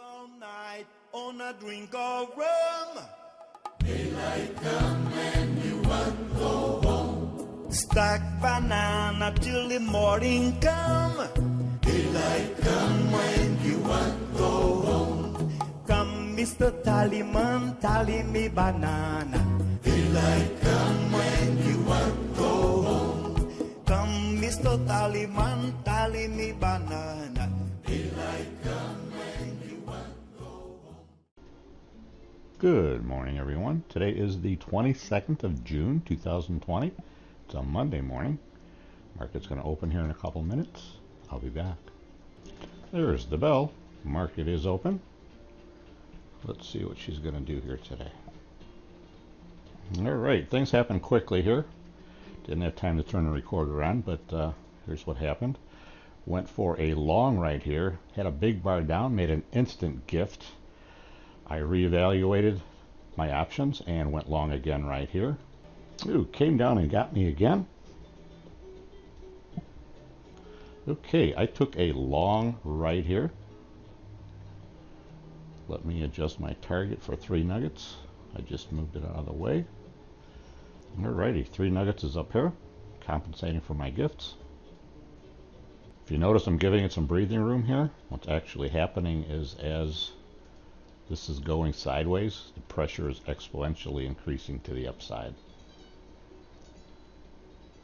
all night on a drink of rum. Daylight come and you want go home. Stack banana till the morning come. Daylight come when you want go home. Come, Mr. Tallyman, tally me banana. Daylight come when you want go home. Come, Mr. Tallyman, tally me banana. Daylight come when you want go home. Good morning, everyone. Today is the 22nd of June, 2020. It's a Monday morning. Market's going to open here in a couple minutes. I'll be back. There's the bell. Market is open. Let's see what she's going to do here today. All right, things happen quickly here. Didn't have time to turn the recorder on, but here's what happened. Went for a long right here. Had a big bar down, made an instant gift. I reevaluated my options and went long again right here. Ooh, came down and got me again. Okay, I took a long right here. Let me adjust my target for 3 nuggets. I just moved it out of the way. Alrighty, 3 nuggets is up here, compensating for my gifts. If you notice, I'm giving it some breathing room here. What's actually happening is as this is going sideways, the pressure is exponentially increasing to the upside.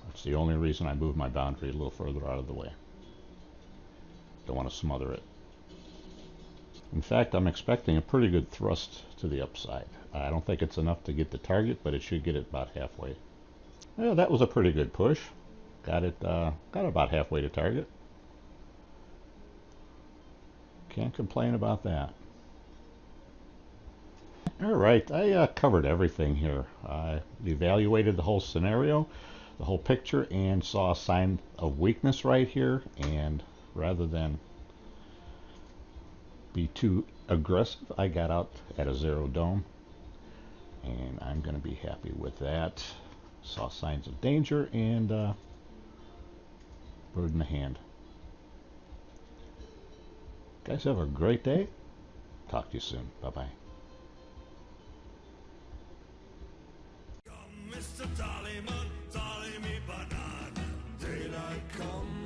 That's the only reason I moved my boundary a little further out of the way. Don't want to smother it. In fact, I'm expecting a pretty good thrust to the upside. I don't think it's enough to get the target, but it should get it about halfway. Yeah, that was a pretty good push. Got about halfway to target. Can't complain about that. All right, I covered everything here. I evaluated the whole scenario, the whole picture, and saw a sign of weakness right here. And rather than be too aggressive, I got out at a zero dome, and I'm going to be happy with that. Saw signs of danger and bird in the hand. Guys, have a great day. Talk to you soon. Bye-bye. Come, Mr. Tallyman, tally me banana. Daylight come